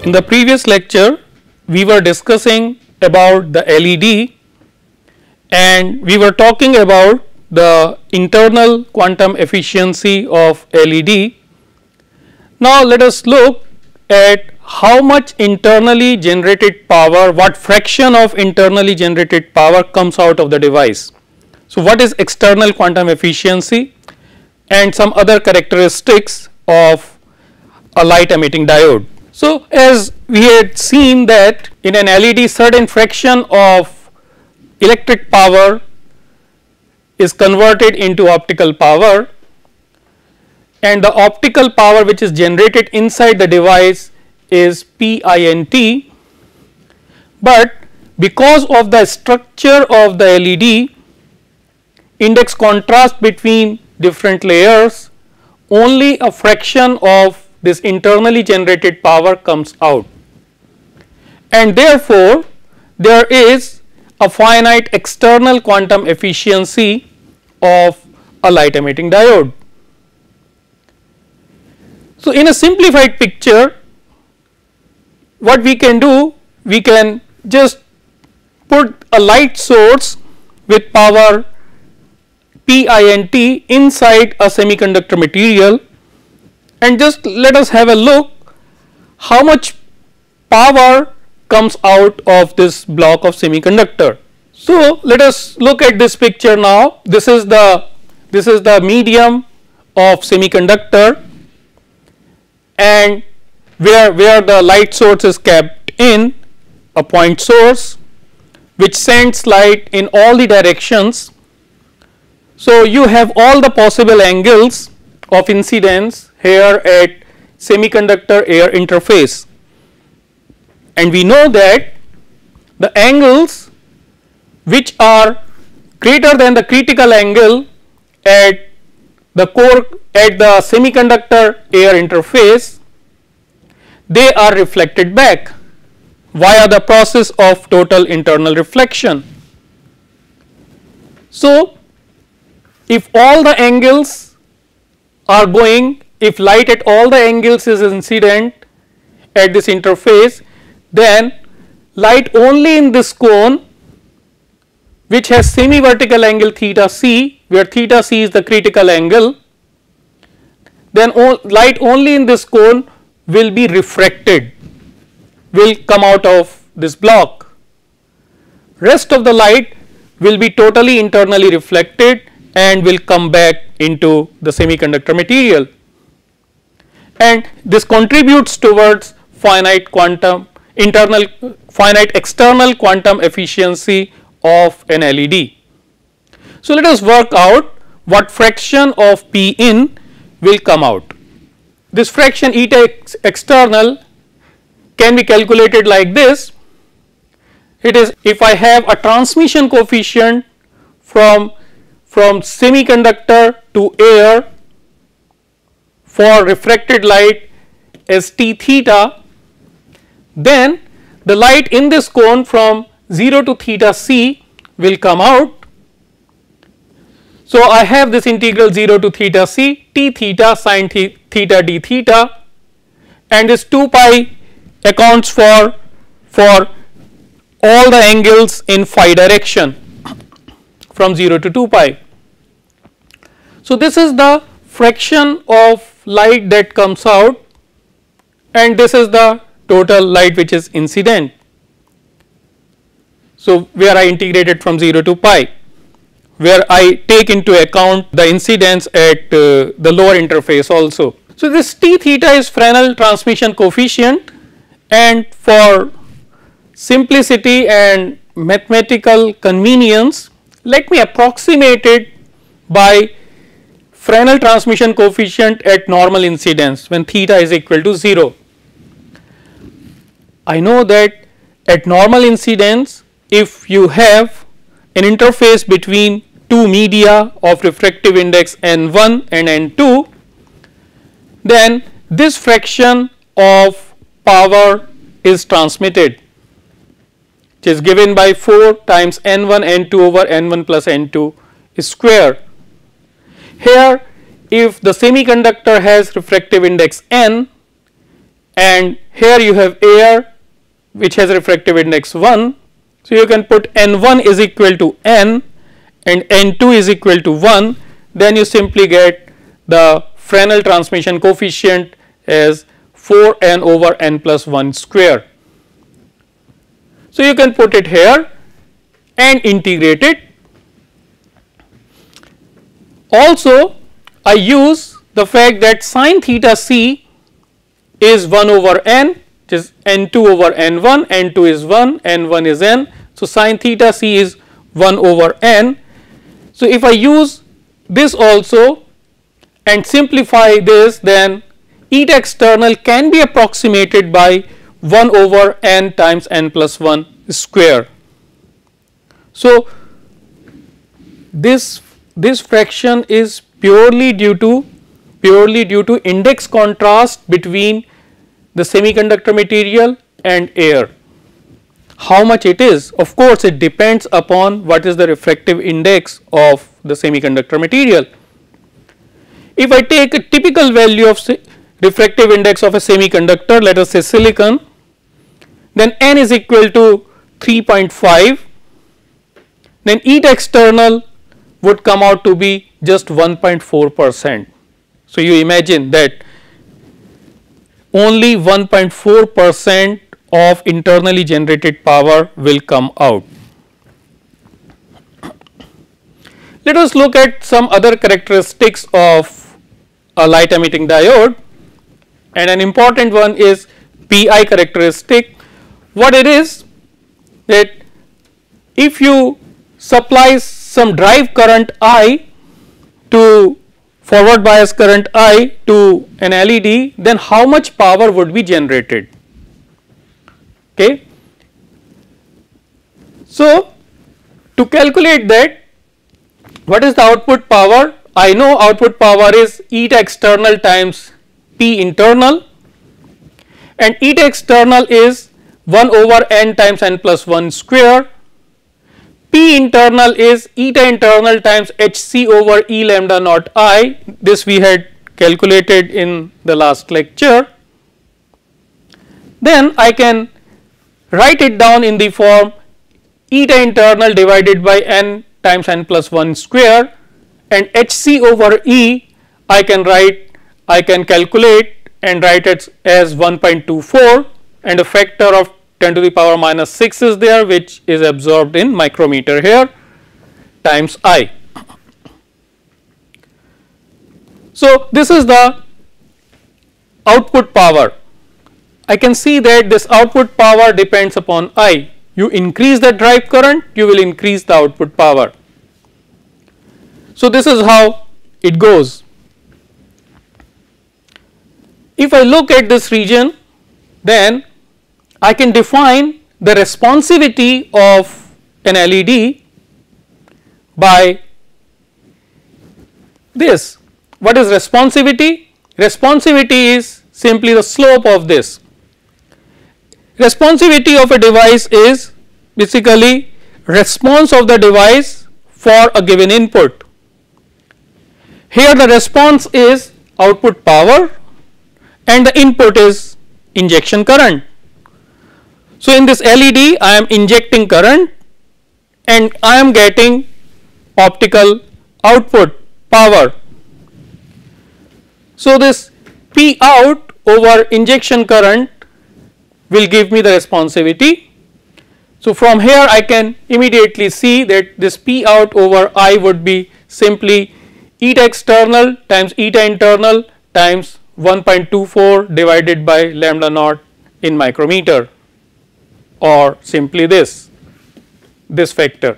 In the previous lecture, we were discussing about the LED and we were talking about the internal quantum efficiency of LED. Now, let us look at how much internally generated power, what fraction of internally generated power comes out of the device. So, what is external quantum efficiency and some other characteristics of a light emitting diode. So, as we had seen that in an LED certain fraction of electric power is converted into optical power, and the optical power which is generated inside the device is PINT, but because of the structure of the LED, index contrast between different layers, only a fraction of this internally generated power comes out, and therefore there is a finite external quantum efficiency of a light emitting diode. So, in a simplified picture, what we can do, we can just put a light source with power PINT inside a semiconductor material, and just let us have a look how much power comes out of this block of semiconductor. So, let us look at this picture now. This is the medium of semiconductor, and where the light source is kept in, a point source which sends light in all the directions. So, you have all the possible angles of incidence here at semiconductor air interface, and we know that the angles which are greater than the critical angle at the semiconductor air interface, they are reflected back via the process of total internal reflection. So, if all the angles are going, if light at all the angles is incident at this interface, then light only in this cone which has semi vertical angle theta c, where theta c is the critical angle, then light only in this cone will be refracted, will come out of this block. Rest of the light will be totally internally reflected and will come back into the semiconductor material, and this contributes towards finite external quantum efficiency of an LED. So, let us work out what fraction of P in will come out. This fraction eta external can be calculated like this. It is, if I have a transmission coefficient from semiconductor to air for refracted light as T theta, then the light in this cone from 0 to theta c will come out. So, I have this integral 0 to theta c T theta sin theta d theta, and this 2 pi accounts for all the angles in phi direction from 0 to 2 pi. So, this is the fraction of light that comes out, and this is the total light which is incident. So, where I integrated from 0 to pi, where I take into account the incidence at the lower interface also. So, this T theta is Fresnel transmission coefficient, and for simplicity and mathematical convenience, let me approximate it by Fresnel transmission coefficient at normal incidence when theta is equal to 0. I know that at normal incidence, if you have an interface between two media of refractive index n1 and n2, then this fraction of power is transmitted, which is given by 4 times n1 n2 over n1 plus n2 square. Here, if the semiconductor has refractive index n, and here you have air which has refractive index 1. So, you can put N1 is equal to N and N2 is equal to 1, then you simply get the Fresnel transmission coefficient as 4n over n plus 1 square. So, you can put it here and integrate it. Also, I use the fact that sin theta c is 1 over n, which is n2 over n1, n2 is 1, n1 is n. So, sin theta c is 1 over n. So, if I use this also and simplify this, then eta external can be approximated by 1 over n times n plus 1 square. So, this fraction is purely due to index contrast between the semiconductor material and air. How much it is? Of course, it depends upon what is the refractive index of the semiconductor material. If I take a typical value of refractive index of a semiconductor, let us say silicon, then n is equal to 3.5, then eta external would come out to be just 1.4%. So, you imagine that only 1.4% of internally generated power will come out. Let us look at some other characteristics of a light emitting diode, and an important one is PI characteristic. What it is, that if you supply some drive current I to forward bias current I to an LED, then how much power would be generated? Okay. So, to calculate that, what is the output power? I know output power is eta external times P internal, and eta external is 1 over n times n plus 1 square. P internal is eta internal times Hc over E lambda naught I. This we had calculated in the last lecture. Then I can write it down in the form eta internal divided by n times n plus 1 square, and Hc over E I can calculate and write it as 1.24, and a factor of 10 to the power minus 6 is there, which is absorbed in micrometer here, times I. So, this is the output power. I can see that this output power depends upon I. You increase the drive current, you will increase the output power. So, this is how it goes. If I look at this region, then I can define the responsivity of an LED by this. What is responsivity? Responsivity is simply the slope of this. Responsivity of a device is basically response of the device for a given input. Here the response is output power and the input is injection current. So, in this LED I am injecting current and I am getting optical output power. So, this P out over injection current will give me the responsivity. So, from here I can immediately see that this P out over I would be simply eta external times eta internal times 1.24 divided by lambda naught in micrometer, or simply this factor.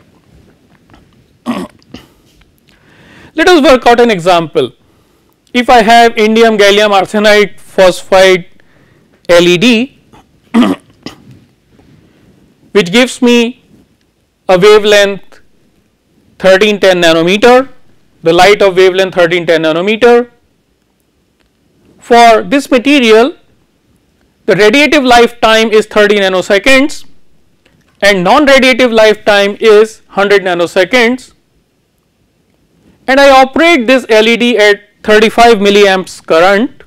Let us work out an example. If I have indium gallium arsenide phosphide LED which gives me a wavelength 1310 nanometer, the light of wavelength 1310 nanometer. For this material, the radiative lifetime is 30 nanoseconds and non-radiative lifetime is 100 nanoseconds, and I operate this LED at 35 milliamps current,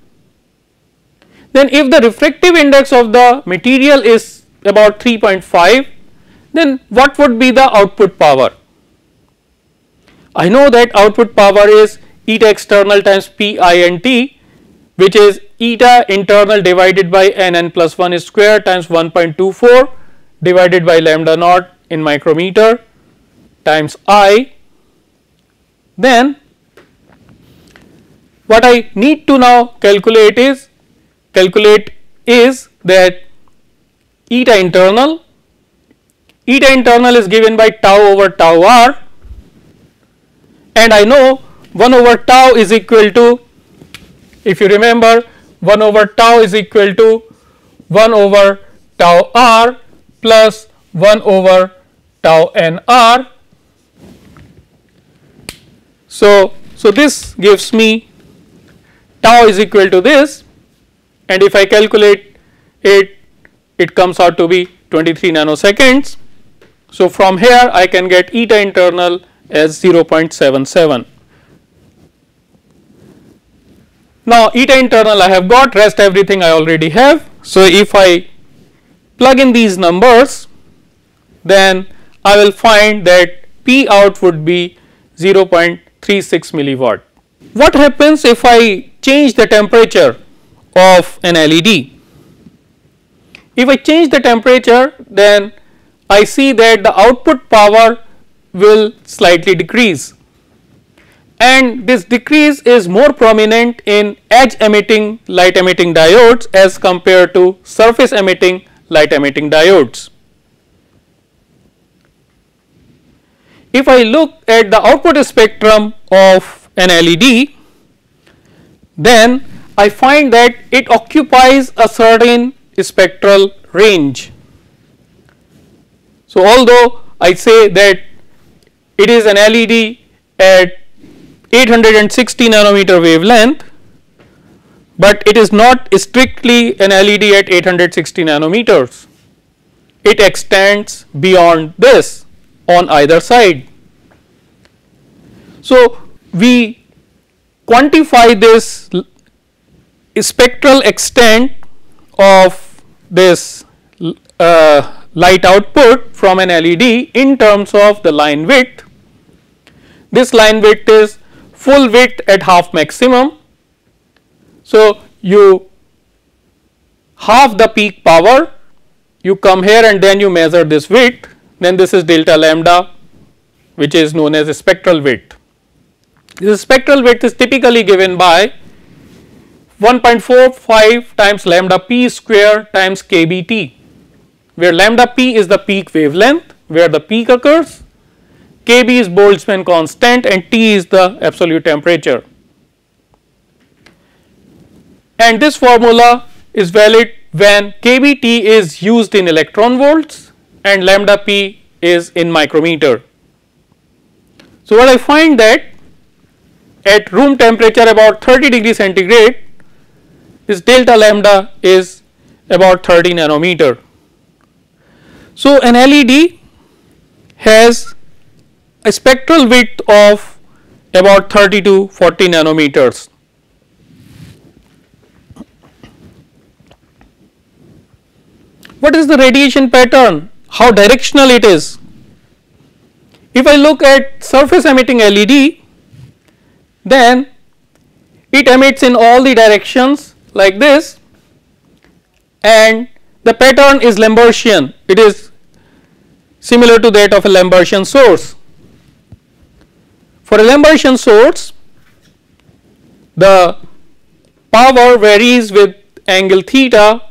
then if the refractive index of the material is about 3.5, then what would be the output power? I know that output power is eta external times P I N T, which is eta internal divided by n plus 1 square times 1.24 divided by lambda naught in micrometer times I. Then what I need to now calculate is that eta internal is given by tau over tau r, and I know 1 over tau is equal to, if you remember, 1 over tau is equal to 1 over tau r plus 1 over tau n r. So this gives me tau is equal to this, and if I calculate it, it comes out to be 23 nanoseconds. So from here I can get eta internal as 0.77. Now eta internal I have got, rest everything I already have. So if I plug in these numbers, then I will find that P out would be 0.36 milliwatt. What happens if I change the temperature of an LED? If I change the temperature, then I see that the output power will slightly decrease, and this decrease is more prominent in edge emitting light emitting diodes as compared to surface emitting light emitting diodes. If I look at the output spectrum of an LED, then I find that it occupies a certain spectral range. So although I say that it is an LED at 860 nanometer wavelength, but it is not strictly an LED at 860 nanometers. It extends beyond this on either side. So we quantify this spectral extent of this light output from an LED in terms of the line width. This line width is full width at half maximum. So you half the peak power, you come here and then you measure this width, then this is delta lambda, which is known as spectral width. This spectral width is typically given by 1.45 times lambda p square times kBt, where lambda p is the peak wavelength where the peak occurs, kb is Boltzmann constant, and T is the absolute temperature. And this formula is valid when kBt is used in electron volts and lambda p is in micrometer. So what I find that at room temperature about 30 degrees centigrade, this delta lambda is about 30 nanometer. So an LED has a spectral width of about 30 to 40 nanometers. What is the radiation pattern? How directional it is? If I look at surface emitting LED, then it emits in all the directions like this, and the pattern is Lambertian. It is similar to that of a Lambertian source. For a Lambertian source, the power varies with angle theta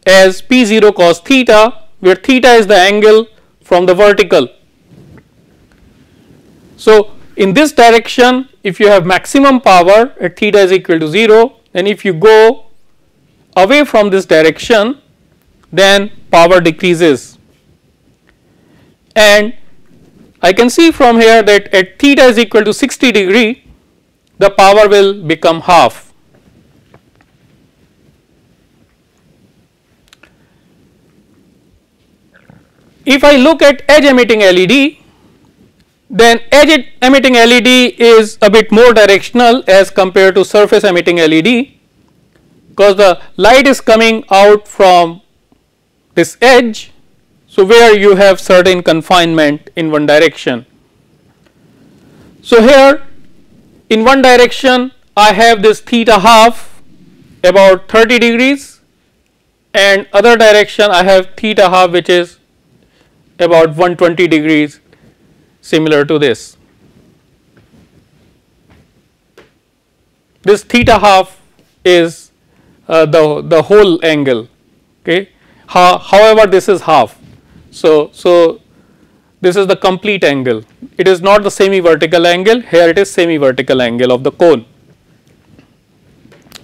as P0 cos theta, where theta is the angle from the vertical. So in this direction, if you have maximum power at theta is equal to 0, and if you go away from this direction, then power decreases. And I can see from here that at theta is equal to 60 degree, the power will become half. If I look at edge emitting LED, then edge emitting LED is a bit more directional as compared to surface emitting LED. because the light is coming out from this edge. So, where you have certain confinement in one direction. So, here in one direction I have this theta half about 30 degrees, and other direction I have theta half which is about 120 degrees, similar to this. This theta half is the whole angle, okay. However, this is half. So this is the complete angle. It is not the semi-vertical angle. Here it is semi-vertical angle of the cone.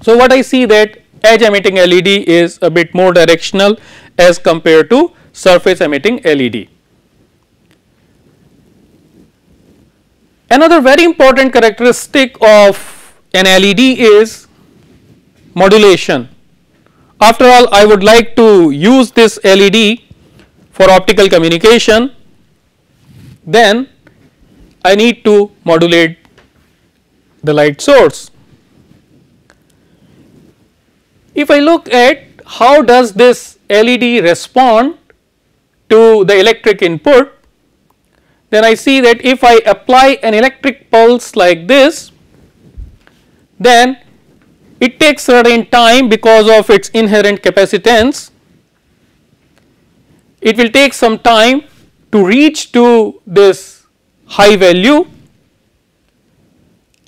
So what I see that edge emitting LED is a bit more directional as compared to surface emitting LED. Another very important characteristic of an LED is modulation. After all, I would like to use this LED for optical communication, then I need to modulate the light source. If I look at how does this LED respond to the electric input, then I see that if I apply an electric pulse like this, then it takes certain time because of its inherent capacitance. It will take some time to reach to this high value,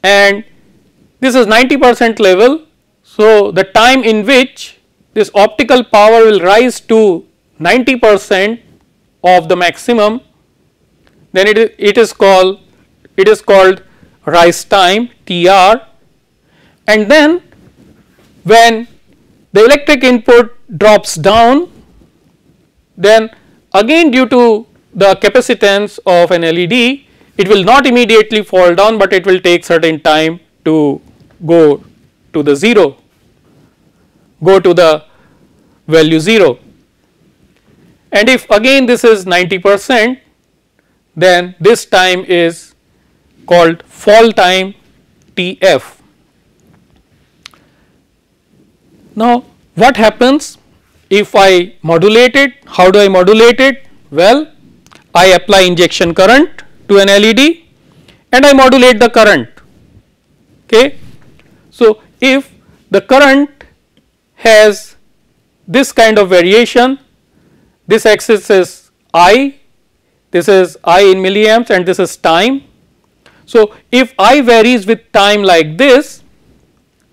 and this is 90% level. So, the time in which this optical power will rise to 90% of the maximum, then it is called rise time, TR, and then when the electric input drops down, then again due to the capacitance of an LED, it will not immediately fall down, but it will take certain time to go to the 0, go to the value 0. And if again this is 90%, then this time is called fall time, TF. Now what happens if I modulate it? How do I modulate it? Well, I apply injection current to an LED and I modulate the current, okay. So if the current has this kind of variation, this axis is I, this is I in milliamps, and this is time. So if I varies with time like this,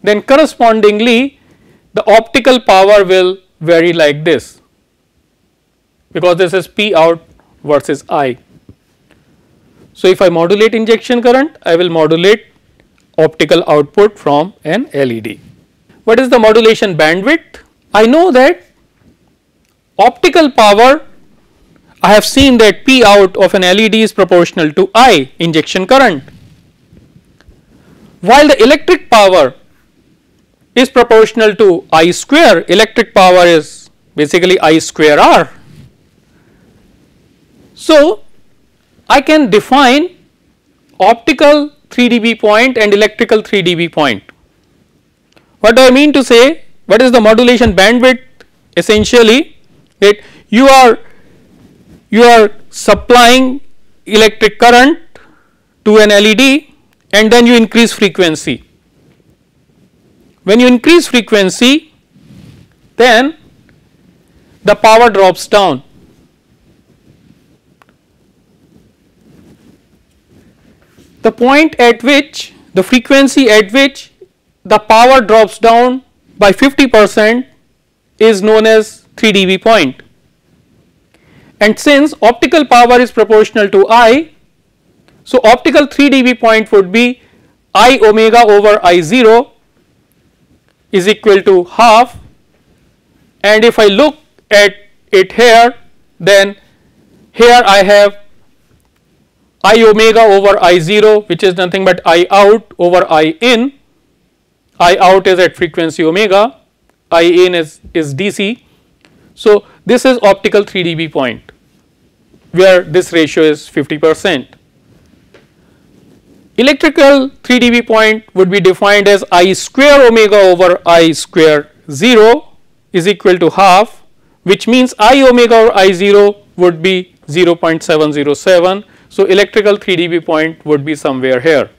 then correspondingly the optical power will vary like this, because this is P out versus I. So if I modulate injection current, I will modulate optical output from an LED. What is the modulation bandwidth? I know that optical power, I have seen that P out of an LED is proportional to I, injection current, while the electric power is proportional to I square. Electric power is basically I square R. So I can define optical 3 dB point and electrical 3 dB point. What do I mean to say? What is the modulation bandwidth? Essentially that you are supplying electric current to an LED and then you increase frequency. When you increase frequency, then the power drops down. The point at which, the frequency at which the power drops down by 50% is known as 3 dB point. And since optical power is proportional to I, so optical 3 dB point would be I omega over I0 is equal to half, and if I look at it here, then here I have I omega over I0, which is nothing but I out over I in. I out is at frequency omega, I in is DC. So this is optical 3 dB point where this ratio is 50%. Electrical 3 dB point would be defined as I square omega over I square 0 is equal to half, which means I omega or I 0 would be 0.707. So, electrical 3 dB point would be somewhere here.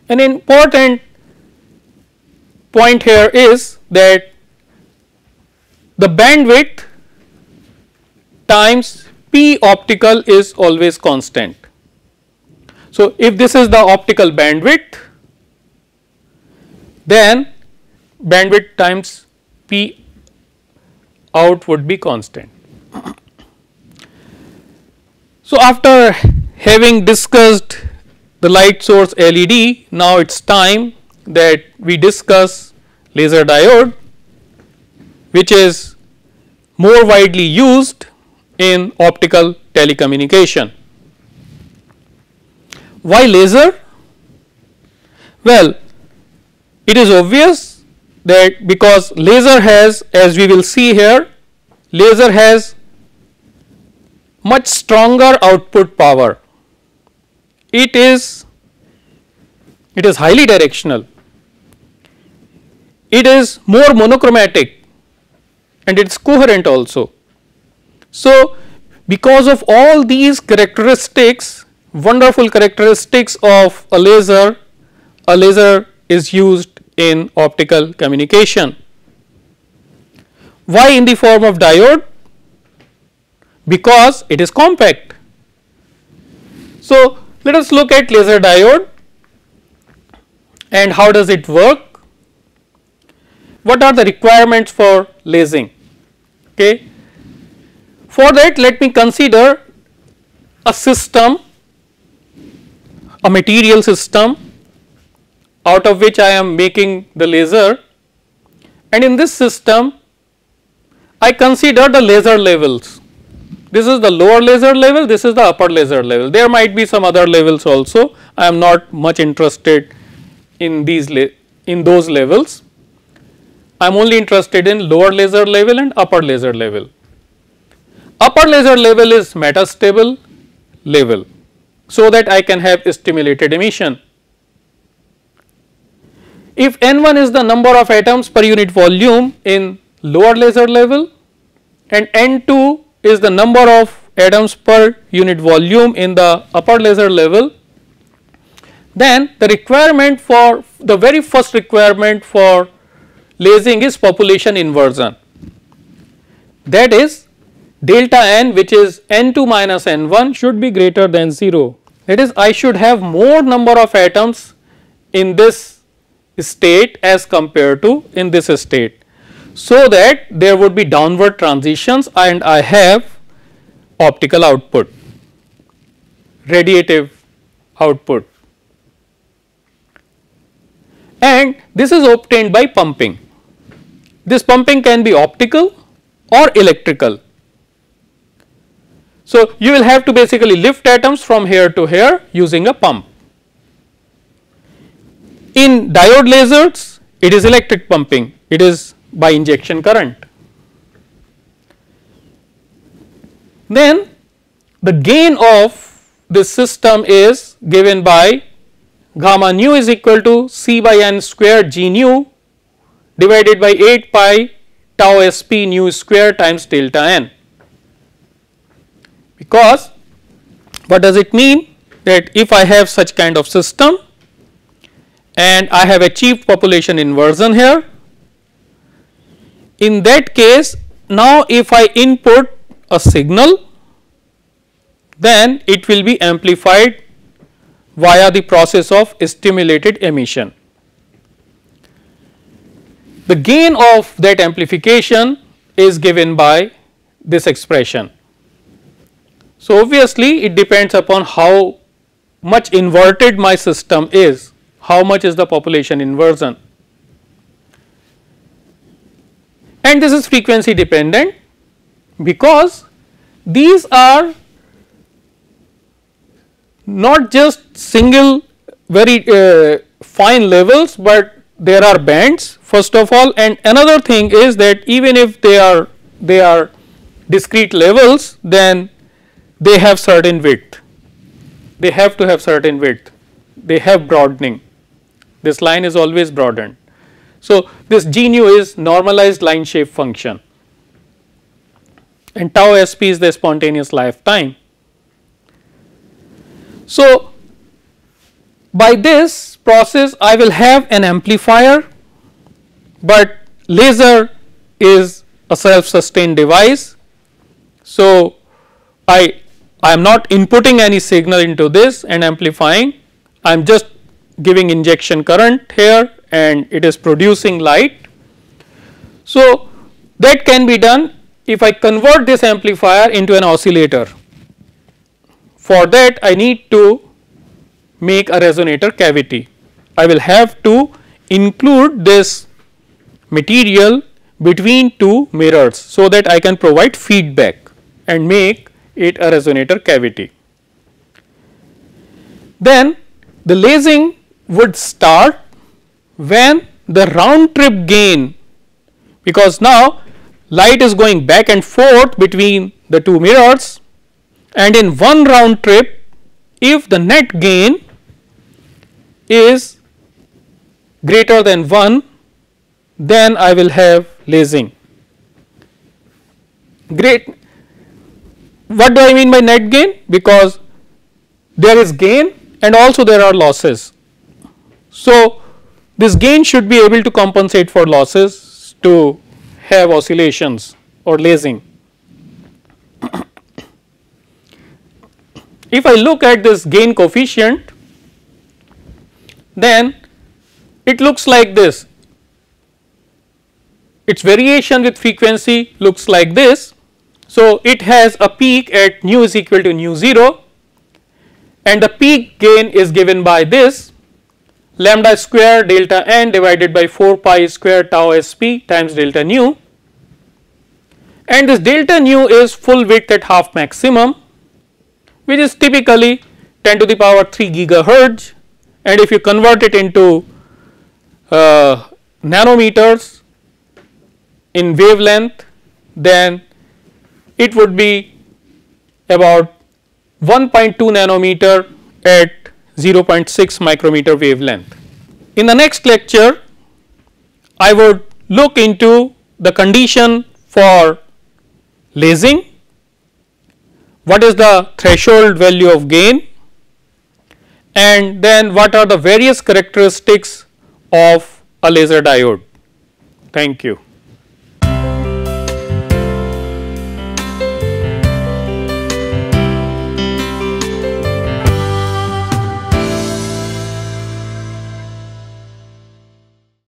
An important point here is that the bandwidth times P optical is always constant. So, if this is the optical bandwidth, then bandwidth times P out would be constant. So, after having discussed the light source LED, now it is time that we discuss laser diode, which is more widely used in optical telecommunication. Why laser? Well, it is obvious that because laser has, as we will see here, laser has much stronger output power. It is highly directional, it is more monochromatic, and it is coherent also. So, because of all these characteristics, wonderful characteristics of a laser is used in optical communication. Why in the form of diode? Because it is compact. So, let us look at laser diode and how does it work. What are the requirements for lasing? Okay. For that, let me consider a system, a material system out of which I am making the laser, and in this system I consider the laser levels. This is the lower laser level, this is the upper laser level. There might be some other levels also. I am not much interested in those levels. I am only interested in lower laser level and upper laser level. Upper laser level is metastable level, so that I can have stimulated emission. If N1 is the number of atoms per unit volume in lower laser level and N2 is the number of atoms per unit volume in the upper laser level, then the requirement for the very first requirement for lasing is population inversion. That is, delta n, which is N2 minus N1, should be greater than 0. That is, I should have more number of atoms in this state as compared to in this state, so that there would be downward transitions and I have optical output, radiative output, and this is obtained by pumping. This pumping can be optical or electrical. So, you will have to basically lift atoms from here to here using a pump. In diode lasers, it is electric pumping, it is by injection current. Then the gain of this system is given by gamma nu is equal to C by n square G nu divided by 8 pi tau sp nu square times delta n. Because what does it mean? That if I have such kind of system and I have achieved population inversion here, in that case now if I input a signal, then it will be amplified via the process of stimulated emission. The gain of that amplification is given by this expression. So, obviously it depends upon how much inverted my system is, how much is the population inversion, and this is frequency dependent because these are not just single very fine levels, but there are bands first of all, and another thing is that even if they are discrete levels, then they have certain width, they have to have certain width, they have broadening, this line is always broadened. So, this G nu is normalized line shape function and tau sp is the spontaneous lifetime. So, by this process I will have an amplifier, but laser is a self sustained device. So, I am not inputting any signal into this and amplifying, I am just giving injection current here and it is producing light. So, that can be done if I convert this amplifier into an oscillator. For that I need to make a resonator cavity. I will have to include this material between two mirrors, so that I can provide feedback and make it a resonator cavity. Then the lasing would start when the round trip gain, because now light is going back and forth between the two mirrors, and in one round trip if the net gain is greater than 1, then I will have lasing. Great. What do I mean by net gain? Because there is gain and also there are losses. So, this gain should be able to compensate for losses to have oscillations or lasing. If I look at this gain coefficient, then it looks like this. Its variation with frequency looks like this. So, it has a peak at nu is equal to nu 0, and the peak gain is given by this lambda square delta n divided by 4 pi square tau sp times delta nu, and this delta nu is full width at half maximum, which is typically 10 to the power 3 gigahertz, and if you convert it into nanometers in wavelength, then it would be about 1.2 nanometer at 0.6 micrometer wavelength. In the next lecture, I would look into the condition for lasing, what is the threshold value of gain, and then what are the various characteristics of a laser diode. Thank you.